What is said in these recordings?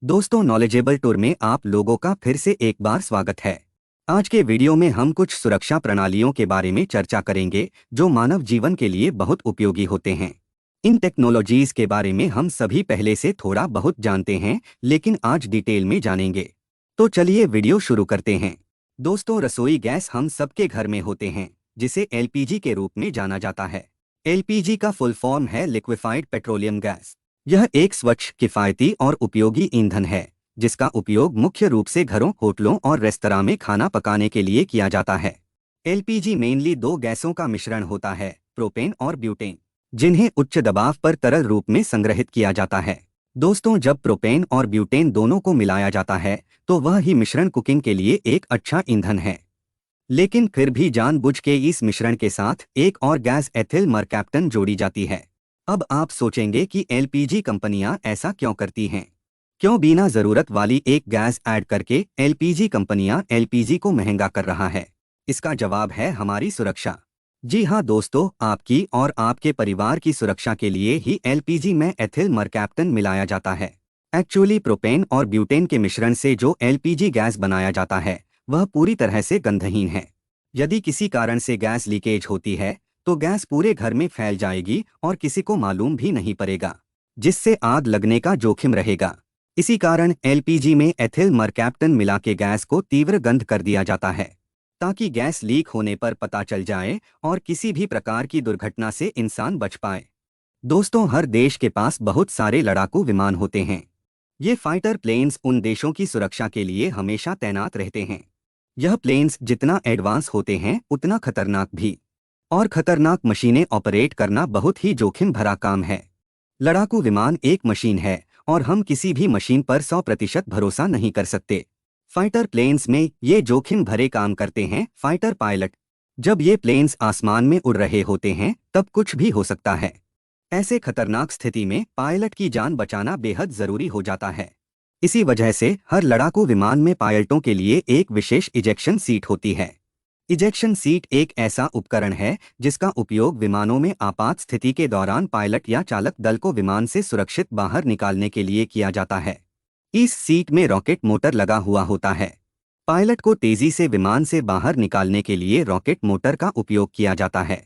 दोस्तों, knowledgeable tour में आप लोगों का फिर से एक बार स्वागत है। आज के वीडियो में हम कुछ सुरक्षा प्रणालियों के बारे में चर्चा करेंगे जो मानव जीवन के लिए बहुत उपयोगी होते हैं। इन टेक्नोलॉजीज के बारे में हम सभी पहले से थोड़ा बहुत जानते हैं, लेकिन आज डिटेल में जानेंगे। तो चलिए वीडियो शुरू करते हैं। दोस्तों, रसोई गैस हम सबके घर में होते हैं, जिसे एलपीजी के रूप में जाना जाता है। एलपीजी का फुल फॉर्म है लिक्विफाइड पेट्रोलियम गैस। यह एक स्वच्छ, किफ़ायती और उपयोगी ईंधन है, जिसका उपयोग मुख्य रूप से घरों, होटलों और रेस्तरां में खाना पकाने के लिए किया जाता है। एलपीजी मेनली दो गैसों का मिश्रण होता है, प्रोपेन और ब्यूटेन, जिन्हें उच्च दबाव पर तरल रूप में संग्रहित किया जाता है। दोस्तों, जब प्रोपेन और ब्यूटेन दोनों को मिलाया जाता है तो वह ही मिश्रण कुकिंग के लिए एक अच्छा ईंधन है। लेकिन फिर भी जानबूझ के इस मिश्रण के साथ एक और गैस एथिल मरकैप्टन जोड़ी जाती है। अब आप सोचेंगे कि एलपीजी कंपनियां ऐसा क्यों करती हैं? क्यों बिना जरूरत वाली एक गैस ऐड करके एलपीजी कंपनियां एलपीजी को महंगा कर रहा है? इसका जवाब है हमारी सुरक्षा। जी हाँ दोस्तों, आपकी और आपके परिवार की सुरक्षा के लिए ही एलपीजी में एथिल मरकैप्टन मिलाया जाता है। एक्चुअली प्रोपेन और ब्यूटेन के मिश्रण से जो एलपीजी गैस बनाया जाता है वह पूरी तरह से गंधहीन है। यदि किसी कारण से गैस लीकेज होती है तो गैस पूरे घर में फैल जाएगी और किसी को मालूम भी नहीं पड़ेगा, जिससे आग लगने का जोखिम रहेगा। इसी कारण एलपीजी में एथिल मरकैप्टन मिला के गैस को तीव्र गंध कर दिया जाता है, ताकि गैस लीक होने पर पता चल जाए और किसी भी प्रकार की दुर्घटना से इंसान बच पाए। दोस्तों, हर देश के पास बहुत सारे लड़ाकू विमान होते हैं। ये फाइटर प्लेन्स उन देशों की सुरक्षा के लिए हमेशा तैनात रहते हैं। यह प्लेन्स जितना एडवांस होते हैं उतना खतरनाक भी, और खतरनाक मशीनें ऑपरेट करना बहुत ही जोखिम भरा काम है। लड़ाकू विमान एक मशीन है और हम किसी भी मशीन पर 100% भरोसा नहीं कर सकते। फाइटर प्लेन्स में ये जोखिम भरे काम करते हैं फाइटर पायलट। जब ये प्लेन्स आसमान में उड़ रहे होते हैं तब कुछ भी हो सकता है। ऐसे खतरनाक स्थिति में पायलट की जान बचाना बेहद जरूरी हो जाता है। इसी वजह से हर लड़ाकू विमान में पायलटों के लिए एक विशेष इजेक्शन सीट होती है। इजेक्शन सीट एक ऐसा उपकरण है जिसका उपयोग विमानों में आपात स्थिति के दौरान पायलट या चालक दल को विमान से सुरक्षित बाहर निकालने के लिए किया जाता है। इस सीट में रॉकेट मोटर लगा हुआ होता है। पायलट को तेजी से विमान से बाहर निकालने के लिए रॉकेट मोटर का उपयोग किया जाता है।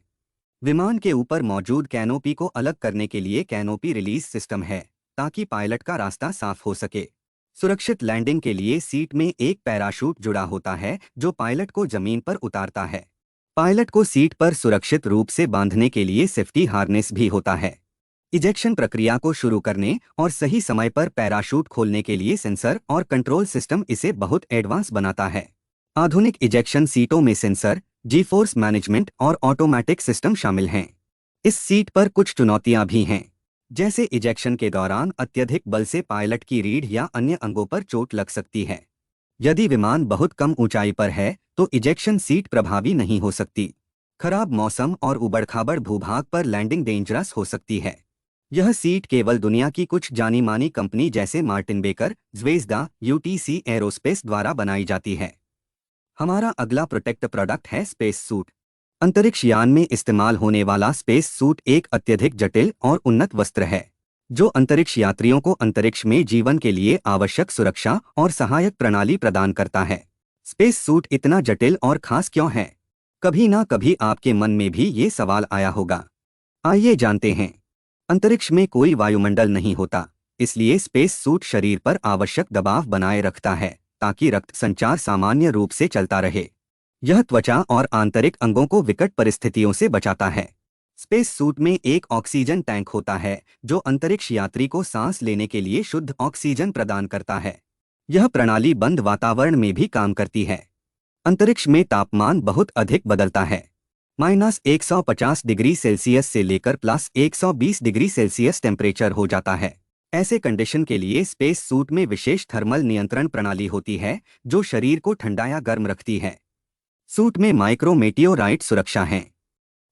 विमान के ऊपर मौजूद कैनोपी को अलग करने के लिए कैनोपी रिलीज सिस्टम है, ताकि पायलट का रास्ता साफ हो सके। सुरक्षित लैंडिंग के लिए सीट में एक पैराशूट जुड़ा होता है जो पायलट को जमीन पर उतारता है। पायलट को सीट पर सुरक्षित रूप से बांधने के लिए सेफ्टी हार्नेस भी होता है। इजेक्शन प्रक्रिया को शुरू करने और सही समय पर पैराशूट खोलने के लिए सेंसर और कंट्रोल सिस्टम इसे बहुत एडवांस बनाता है। आधुनिक इजेक्शन सीटों में सेंसर, जी फोर्स मैनेजमेंट और ऑटोमेटिक सिस्टम शामिल हैं। इस सीट पर कुछ चुनौतियां भी हैं, जैसे इजेक्शन के दौरान अत्यधिक बल से पायलट की रीढ़ या अन्य अंगों पर चोट लग सकती है। यदि विमान बहुत कम ऊंचाई पर है तो इजेक्शन सीट प्रभावी नहीं हो सकती। खराब मौसम और उबड़-खाबड़ भूभाग पर लैंडिंग डेंजरस हो सकती है। यह सीट केवल दुनिया की कुछ जानी मानी कंपनी जैसे मार्टिन बेकर, ज़्वेज़दा, यूटीसी एरोस्पेस द्वारा बनाई जाती है। हमारा अगला प्रोटेक्ट प्रोडक्ट है स्पेस सूट। अंतरिक्ष यान में इस्तेमाल होने वाला स्पेस सूट एक अत्यधिक जटिल और उन्नत वस्त्र है, जो अंतरिक्ष यात्रियों को अंतरिक्ष में जीवन के लिए आवश्यक सुरक्षा और सहायक प्रणाली प्रदान करता है। स्पेस सूट इतना जटिल और खास क्यों है? कभी ना कभी आपके मन में भी ये सवाल आया होगा। आइए जानते हैं। अंतरिक्ष में कोई वायुमंडल नहीं होता, इसलिए स्पेस सूट शरीर पर आवश्यक दबाव बनाए रखता है ताकि रक्त संचार सामान्य रूप से चलता रहे। यह त्वचा और आंतरिक अंगों को विकट परिस्थितियों से बचाता है। स्पेस सूट में एक ऑक्सीजन टैंक होता है जो अंतरिक्ष यात्री को सांस लेने के लिए शुद्ध ऑक्सीजन प्रदान करता है। यह प्रणाली बंद वातावरण में भी काम करती है। अंतरिक्ष में तापमान बहुत अधिक बदलता है। -150 डिग्री सेल्सियस से लेकर +120 डिग्री सेल्सियस टेम्परेचर हो जाता है। ऐसे कंडीशन के लिए स्पेस सूट में विशेष थर्मल नियंत्रण प्रणाली होती है जो शरीर को ठंडा या गर्म रखती है। सूट में माइक्रो मेटियोराइट सुरक्षा है,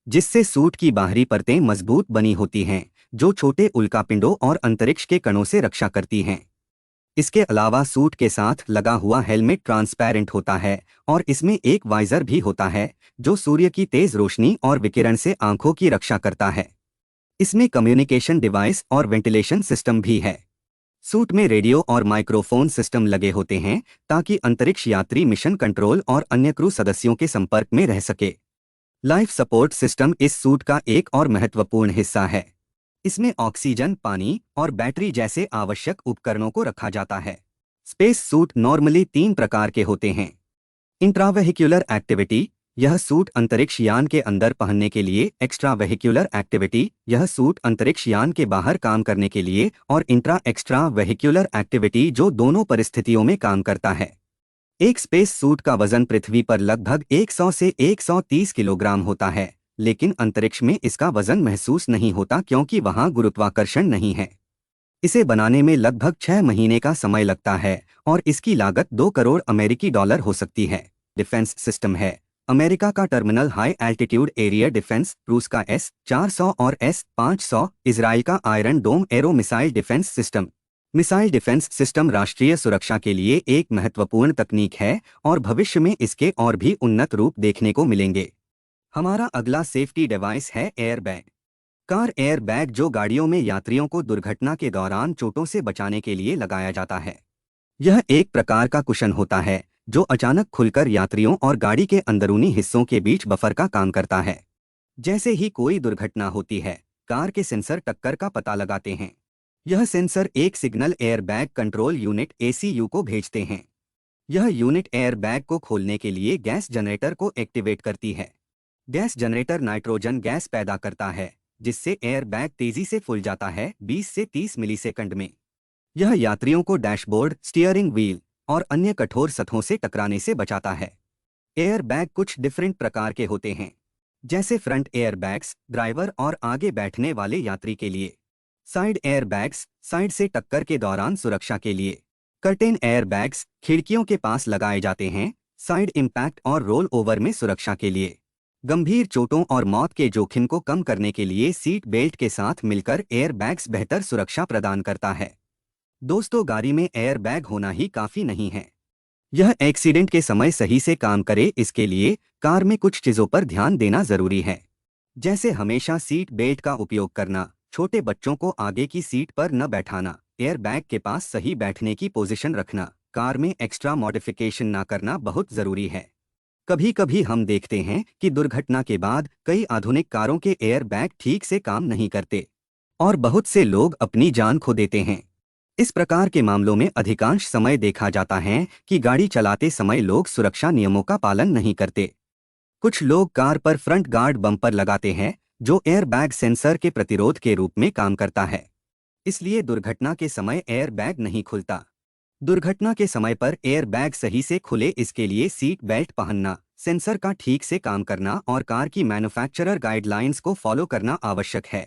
जिससे सूट की बाहरी परतें मजबूत बनी होती हैं जो छोटे उल्कापिंडों और अंतरिक्ष के कणों से रक्षा करती हैं। इसके अलावा सूट के साथ लगा हुआ हेलमेट ट्रांसपेरेंट होता है और इसमें एक वाइजर भी होता है जो सूर्य की तेज रोशनी और विकिरण से आंखों की रक्षा करता है। इसमें कम्युनिकेशन डिवाइस और वेंटिलेशन सिस्टम भी है। सूट में रेडियो और माइक्रोफोन सिस्टम लगे होते हैं ताकि अंतरिक्ष यात्री मिशन कंट्रोल और अन्य क्रू सदस्यों के संपर्क में रह सके। लाइफ सपोर्ट सिस्टम इस सूट का एक और महत्वपूर्ण हिस्सा है। इसमें ऑक्सीजन, पानी और बैटरी जैसे आवश्यक उपकरणों को रखा जाता है। स्पेस सूट नॉर्मली 3 प्रकार के होते हैं। इंट्रावेहिक्यूलर एक्टिविटी, यह सूट अंतरिक्ष यान के अंदर पहनने के लिए। एक्स्ट्रावेहिक्यूलर एक्टिविटी, यह सूट अंतरिक्ष यान के बाहर काम करने के लिए। और एक्स्ट्रा वेहिक्यूलर एक्टिविटी, जो दोनों परिस्थितियों में काम करता है। एक स्पेस सूट का वजन पृथ्वी पर लगभग 100 से 130 किलोग्राम होता है, लेकिन अंतरिक्ष में इसका वजन महसूस नहीं होता क्योंकि वहां गुरुत्वाकर्षण नहीं है। इसे बनाने में लगभग 6 महीने का समय लगता है और इसकी लागत 2 करोड़ अमेरिकी डॉलर हो सकती है। डिफेंस सिस्टम है। अमेरिका का terminal high altitude area defence, रूस का S-400 और S-500, इजराइल का Iron Dome Arrow missile defence system. Missile defence system राष्ट्रीय सुरक्षा के लिए एक महत्वपूर्ण तकनीक है और भविष्य में इसके और भी उन्नत रूप देखने को मिलेंगे। हमारा अगला सेफ्टी डिवाइस है air bag. Car air bag, जो गाड़ियों में यात्रियों को दुर्घटना के दौरान चोटों से बचाने के लिए लगाया जाता है। यह एक प्रकार का कुशन होता है जो अचानक खुलकर यात्रियों और गाड़ी के अंदरूनी हिस्सों के बीच बफर का काम करता है। जैसे ही कोई दुर्घटना होती है, कार के सेंसर टक्कर का पता लगाते हैं। यह सेंसर एक signal air bag control unit ACU को भेजते हैं। यह यूनिट एयर बैग को खोलने के लिए गैस जनरेटर को एक्टिवेट करती है। गैस जनरेटर नाइट्रोजन गैस पैदा करता है, जिससे एयर बैग तेजी से फूल जाता है 20 से 30 मिलीसेकंड में। यह यात्रियों को डैशबोर्ड, स्टीयरिंग व्हील और अन्य कठोर सतहों से टकराने से बचाता है। एयर बैग कुछ डिफरेंट प्रकार के होते हैं, जैसे फ्रंट एयर बैग्स, ड्राइवर और आगे बैठने वाले यात्री के लिए। साइड एयर बैग्स, साइड से टक्कर के दौरान सुरक्षा के लिए। कर्टेन एयर बैग्स, खिड़कियों के पास लगाए जाते हैं, साइड इम्पैक्ट और रोल ओवर में सुरक्षा के लिए। गंभीर चोटों और मौत के जोखिम को कम करने के लिए सीट बेल्ट के साथ मिलकर एयर बैग्स बेहतर सुरक्षा प्रदान करता है। दोस्तों, गाड़ी में एयर बैग होना ही काफी नहीं है। यह एक्सीडेंट के समय सही से काम करे, इसके लिए कार में कुछ चीजों पर ध्यान देना जरूरी है, जैसे हमेशा सीट बेल्ट का उपयोग करना, छोटे बच्चों को आगे की सीट पर न बैठाना, एयर बैग के पास सही बैठने की पोजीशन रखना, कार में एक्स्ट्रा मॉडिफिकेशन ना करना बहुत जरूरी है। कभी कभी हम देखते हैं कि दुर्घटना के बाद कई आधुनिक कारों के एयर बैग ठीक से काम नहीं करते और बहुत से लोग अपनी जान खो देते हैं। इस प्रकार के मामलों में अधिकांश समय देखा जाता है कि गाड़ी चलाते समय लोग सुरक्षा नियमों का पालन नहीं करते। कुछ लोग कार पर फ्रंट गार्ड बम्पर लगाते हैं, जो एयर बैग सेंसर के प्रतिरोध के रूप में काम करता है। इसलिए दुर्घटना के समय एयर बैग नहीं खुलता। दुर्घटना के समय पर एयर बैग सही से खुले, इसके लिए सीट बेल्ट पहनना, सेंसर का ठीक से काम करना और कार की मैन्युफैक्चरर गाइडलाइंस को फॉलो करना आवश्यक है।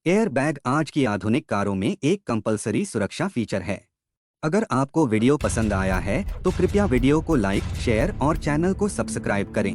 एयर बैग आज की आधुनिक कारों में एक कंपलसरी सुरक्षा फीचर है। अगर आपको वीडियो पसंद आया है तो कृपया वीडियो को लाइक, शेयर और चैनल को सब्सक्राइब करें।